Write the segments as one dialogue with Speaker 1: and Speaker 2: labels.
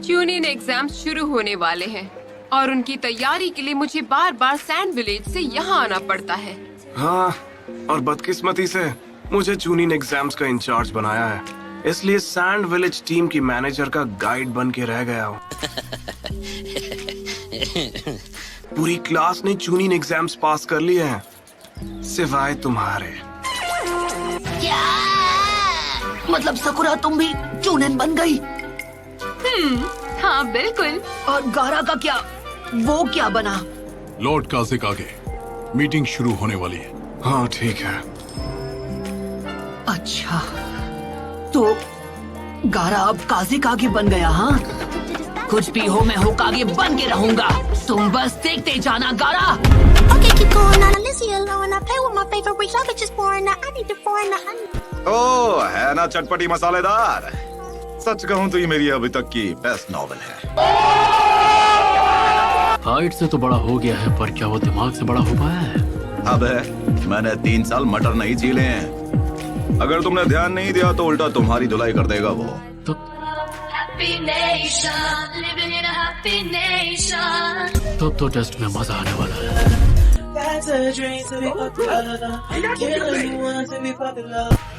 Speaker 1: Union exam शुरू होने वाले हैं और उनकी तैयारी के लिए मुझे बार बार सैंड विलेज से यहाँ आना पड़ता है।
Speaker 2: हाँ, और बदकिस्मती से मुझे यूनियन एग्जाम्स का इंचार्ज बनाया है, इसलिए सैंड विलेज टीम की मैनेजर का गाइड बन के रह गया हूँ। पूरी क्लास ने यूनियन एग्जाम्स पास कर लिए हैं, सिवाय तुम्हारे।
Speaker 3: क्या? मतलब सकुरा तुम भी यूनियन बन गई?
Speaker 1: हाँ बिल्कुल।
Speaker 3: और गारा का क्या? वो क्या बना?
Speaker 4: लॉर्ड काजिक आगे मीटिंग शुरू होने वाली है।
Speaker 2: हाँ ठीक है।
Speaker 3: अच्छा, तो गारा अब काजिक आगे बन गया, हाँ? कुछ भी हो मैं होकागे बन के रहूंगा, तुम बस देखते जाना गारा।
Speaker 5: Okay, keep going on. I listen alone. I play with my favorite race. I just boring. I need the foreign.
Speaker 6: ओ है ना चटपटी मसालेदार। सच कहूँ तो ये मेरी अभी तक की बेस्ट नॉवेल है।
Speaker 7: हाइट से तो बड़ा हो गया है, पर क्या वो दिमाग से बड़ा हो पाया है?
Speaker 6: अबे मैंने 3 साल मटर नहीं झीले हैं। अगर तुमने ध्यान नहीं दिया तो उल्टा तुम्हारी धुलाई कर देगा वो।
Speaker 7: तब तो टेस्ट में मजा आने वाला है।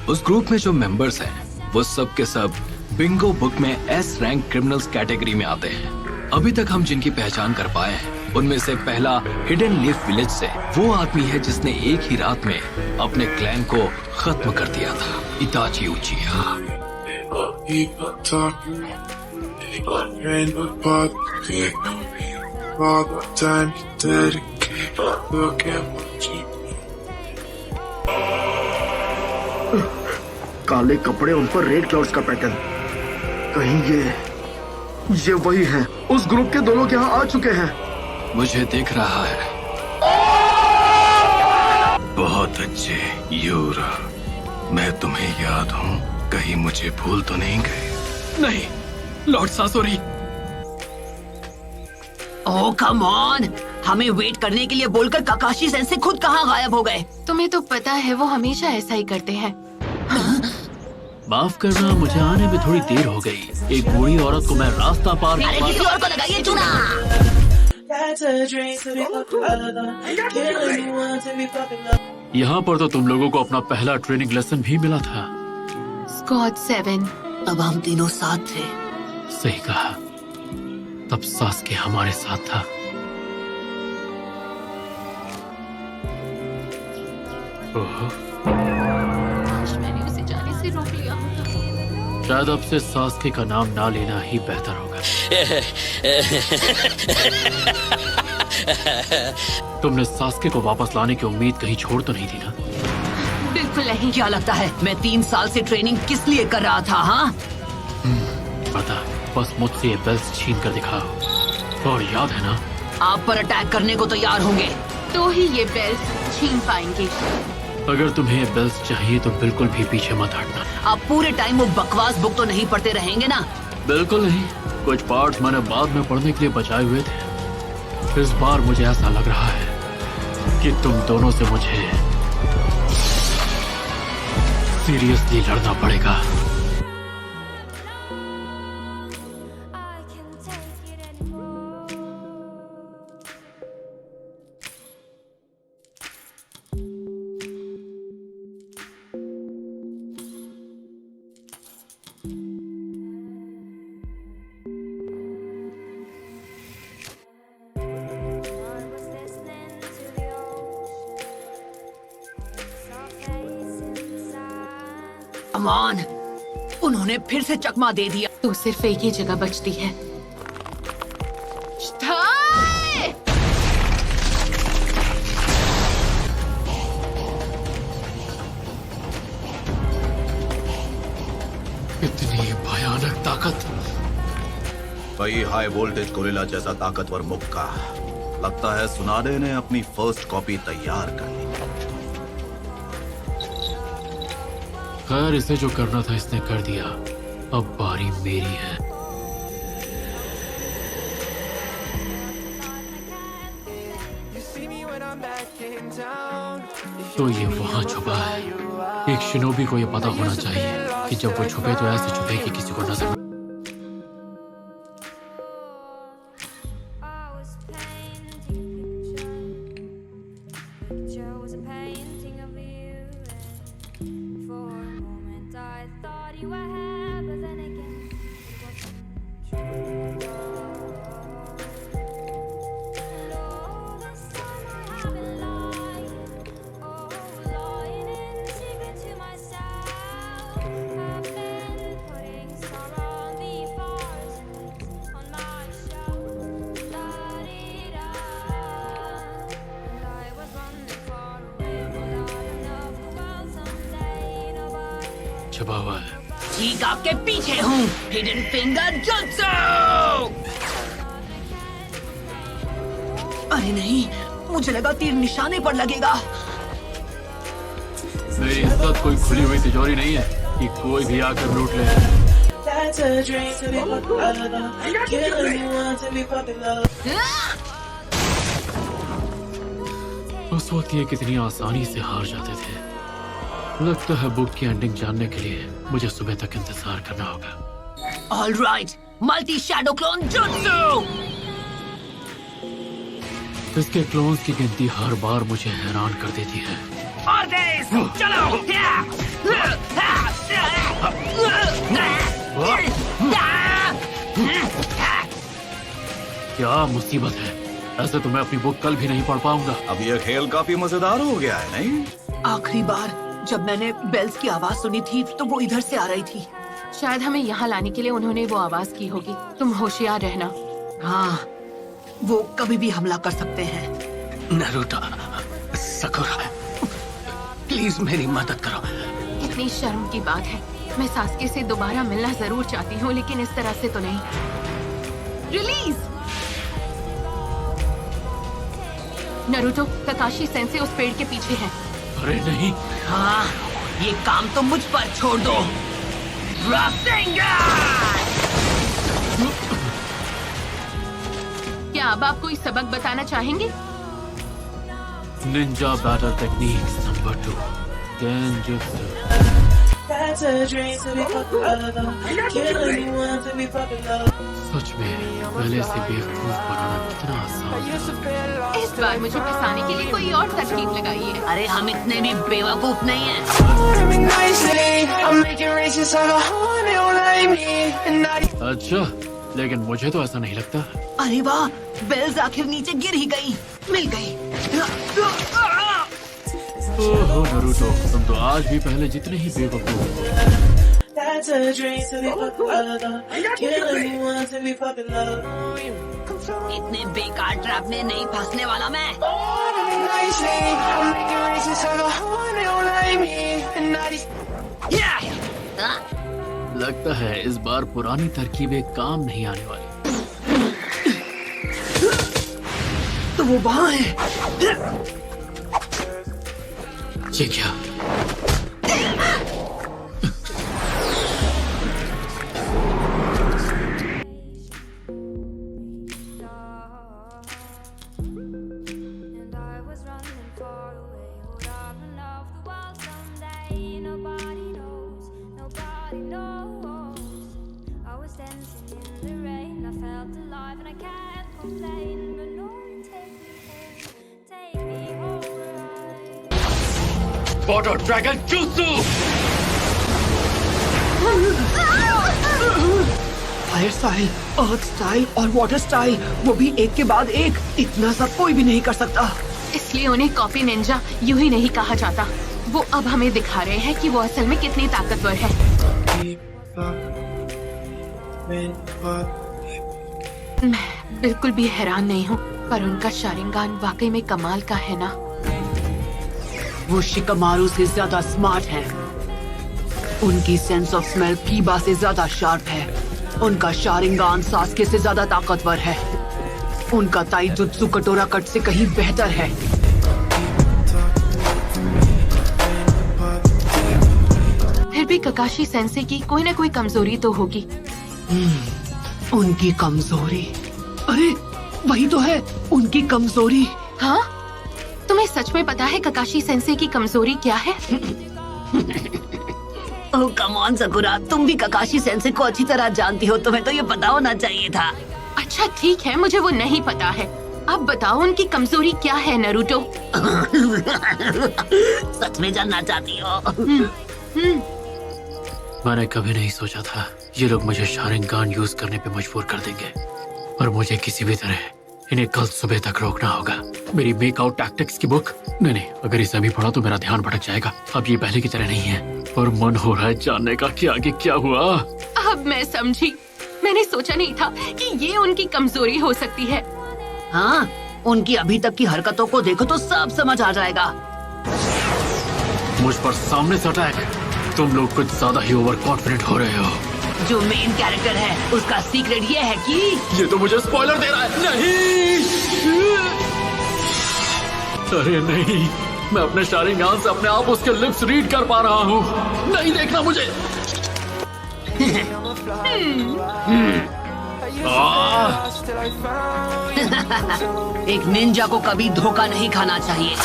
Speaker 8: उस ग्रुप में जो मेंबर्स हैं, वो सब के सब बिंगो बुक में एस रैंक क्रिमिनल्स कैटेगरी में आते हैं। अभी तक हम जिनकी पहचान कर पाए हैं, उनमें से पहला हिडन लीफ विलेज से वो आदमी है जिसने एक ही रात में अपने क्लैन को खत्म कर दिया था, इताची उचिया।
Speaker 9: काले कपड़े, उन पर रेड क्लाउड्स का पैटर्न। कहीं ये वही है। उस ग्रुप के 2 लोग यहाँ आ चुके हैं।
Speaker 8: मुझे दिख रहा है। बहुत अच्छे यूरा, मैं तुम्हें याद हूँ, कहीं मुझे भूल तो नहीं गए? नहीं, लॉर्ड सासोरी।
Speaker 3: ओह कम ऑन, हमें वेट करने के लिए बोलकर काकाशी सेंसे खुद कहाँ गायब हो गए?
Speaker 1: तुम्हें तो पता है वो हमेशा ऐसा ही करते हैं।
Speaker 7: माफ करना, मुझे आने में थोड़ी देर हो गई। एक बूढ़ी औरत को मैं रास्ता पार
Speaker 3: अरे किसी और को लगाइए चूना।
Speaker 7: यहाँ पर तो तुम लोगों को अपना पहला ट्रेनिंग लेसन भी मिला था।
Speaker 1: स्क्वाड 7।
Speaker 3: अब हम तीनों साथ थे।
Speaker 7: सही कहा, तब सास्के हमारे साथ था। ओह,
Speaker 1: मैंने उसे जाने से रोक लिया।
Speaker 7: शायद अब से सास्के का नाम ना लेना ही बेहतर होगा। तुमने सास्के को वापस लाने की उम्मीद कहीं छोड़ तो नहीं दी ना?
Speaker 1: बिल्कुल नहीं।
Speaker 3: क्या लगता है मैं 3 साल से ट्रेनिंग किस लिए कर रहा था? हाँ,
Speaker 7: पता, बस मुझसे ये बेल्स छीन कर दिखाओ। और याद है ना,
Speaker 3: आप पर अटैक करने को तैयार होंगे
Speaker 1: तो ही ये बेल्ट छीन पाएंगे।
Speaker 7: अगर तुम्हें ये बेल्स चाहिए तो बिल्कुल भी पीछे मत हटना।
Speaker 3: आप पूरे टाइम वो बकवास बुक तो नहीं पढ़ते रहेंगे ना?
Speaker 7: बिल्कुल नहीं, कुछ पार्ट्स मैंने बाद में पढ़ने के लिए बचाए हुए थे। इस बार मुझे ऐसा लग रहा है कि तुम दोनों से मुझे सीरियसली लड़ना पड़ेगा।
Speaker 3: अमान, उन्होंने फिर से चकमा दे दिया।
Speaker 1: तो सिर्फ एक ही जगह बचती है।
Speaker 8: इतनी भयानक ताकत।
Speaker 6: वही हाई वोल्टेज गोरिल्ला जैसा ताकतवर मुक्का। लगता है सुनाडे ने अपनी फर्स्ट कॉपी तैयार कर ली।
Speaker 7: खैर, इसे जो करना था इसने कर दिया, अब बारी मेरी है। तो ये वहाँ छुपा है। एक शिनोबी को ये पता होना चाहिए कि जब वो छुपे तो ऐसे छुपे कि किसी को नजर छुपा हुआ है।
Speaker 3: ठीक आपके पीछे हूँ। Hidden finger jutsu. अरे नहीं, मुझे लगा तीर निशाने पर लगेगा।
Speaker 7: मेरी इज्जत कोई खुली हुई तिजोरी नहीं है कि कोई भी आकर लूट ले। उस वक्त ये कितनी आसानी से हार जाते थे। लगता है बुक की एंडिंग जानने के लिए मुझे सुबह तक इंतजार करना होगा।
Speaker 3: All right, multi shadow clone jutsu.
Speaker 7: इसके क्लोन्स की गिनती हर बार मुझे हैरान कर देती है।
Speaker 3: और तेज, चलो।
Speaker 7: क्या मुसीबत है। ऐसे तो मैं अपनी बुक कल भी नहीं पढ़ पाऊंगा।
Speaker 6: अब ये खेल काफी मजेदार हो गया है, नहीं?
Speaker 3: आखिरी बार जब मैंने बेल्स की आवाज सुनी थी तो वो इधर से आ रही थी।
Speaker 1: शायद हमें यहाँ लाने के लिए उन्होंने वो आवाज की होगी। तुम होशियार रहना।
Speaker 3: हाँ, वो कभी भी हमला कर सकते हैं।
Speaker 8: नरूटो, सकुरा, प्लीज मेरी मदद करो।
Speaker 1: कितनी शर्म की बात है। मैं सास्के से दोबारा मिलना जरूर चाहती हूँ, लेकिन इस तरह से तो नहीं। रिलीज। नरूटो, ककाशी सेंसे उस पेड़ के पीछे है।
Speaker 7: अरे नहीं।
Speaker 3: हाँ, ये काम तो मुझ पर छोड़ दो।
Speaker 1: क्या अब आप कोई सबक बताना चाहेंगे?
Speaker 7: निंजा बैटल टेक्निक्स नंबर 2, गेंजुत्सु। सच में पहले से बेवकूफ बनाना कितना आसान है।
Speaker 1: इस बार मुझे फंसाने के लिए कोई और तरकीब लगाई है।
Speaker 3: अरे हम इतने भी बेवकूफ नहीं हैं।
Speaker 7: अच्छा, लेकिन मुझे तो ऐसा नहीं लगता।
Speaker 3: अरे वाह, बेल्स आखिर नीचे गिर ही गई। मिल गई।
Speaker 7: ओहो नरूटो, तुम तो आज भी पहले जितने ही बेवकूफ हो।
Speaker 3: इतने बेकार ट्रैप में नहीं फंसने वाला मैं।
Speaker 7: लगता है इस बार पुरानी तरकीबें काम नहीं आने वाली।
Speaker 3: तो वो वहाँ है।
Speaker 7: ये क्या? वाटर ड्रैगन जुत्सु।
Speaker 3: फायर स्टाइल, अर्थ स्टाइल और वाटर स्टाइल, वो भी एक के बाद एक। इतना सब कोई भी नहीं कर सकता।
Speaker 1: इसलिए उन्हें कॉपी निंजा यूं ही नहीं कहा जाता। वो अब हमें दिखा रहे हैं कि वो असल में कितनी ताकतवर है। मैं बिल्कुल भी हैरान नहीं हूँ, पर उनका शारिंगान वाकई में कमाल का है ना।
Speaker 3: वो शिकमारू से ज्यादा स्मार्ट है। उनकी सेंस ऑफ स्मेल कीबा से ज्यादा शार्प है। उनका शारिंगान सास्के से ज्यादा ताकतवर है। उनका ताइजुत्सु कटोरा कट से कहीं बेहतर है।
Speaker 1: फिर भी ककाशी सेंसे की कोई ना कोई कमजोरी तो होगी।
Speaker 3: उनकी कमजोरी, अरे वही तो है, उनकी कमजोरी।
Speaker 1: हाँ, तुम्हें सच में पता है ककाशी सेंसे की कमजोरी क्या है?
Speaker 3: ओह कम ऑन सकुरा, तुम भी ककाशी सेंसे को अच्छी तरह जानती हो, तुम्हें तो ये पता होना चाहिए था।
Speaker 1: अच्छा ठीक है, मुझे वो नहीं पता है। अब बताओ उनकी कमजोरी क्या है नरूटो?
Speaker 3: सच में जानना चाहती हो?
Speaker 7: मैंने कभी नहीं सोचा था ये लोग मुझे शारिंगान यूज करने पे मजबूर कर देंगे, और मुझे किसी भी तरह इन्हें कल सुबह तक रोकना होगा। मेरी मेक आउट टैक्टिक्स की बुक, नहीं, अगर इसे अभी पढ़ा तो मेरा ध्यान भटक जाएगा। अब ये पहले की तरह नहीं है, और मन हो रहा है जानने का कि आगे क्या हुआ।
Speaker 1: अब मैं समझी। मैंने सोचा नहीं था कि ये उनकी कमजोरी हो सकती है।
Speaker 3: हाँ, उनकी अभी तक की हरकतों को देखो तो सब समझ आ जाएगा।
Speaker 7: मुझ पर सामने से अटैक। तुम लोग कुछ ज्यादा ही ओवर कॉन्फिडेंट हो रहे हो।
Speaker 3: जो मेन कैरेक्टर है उसका सीक्रेट ये है कि
Speaker 7: ये तो मुझे स्पॉइलर दे रहा है। नहीं, अरे नहीं, मैं अपने शारिंगान से अपने आप उसके लिप्स रीड कर पा रहा हूँ। नहीं देखना मुझे।
Speaker 3: एक निंजा को कभी धोखा नहीं खाना चाहिए।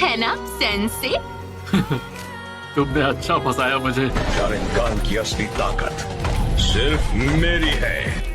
Speaker 1: है ना सेंसे?
Speaker 7: तुमने अच्छा फंसाया मुझे।
Speaker 10: शारिंगान की असली ताकत सिर्फ मेरी है।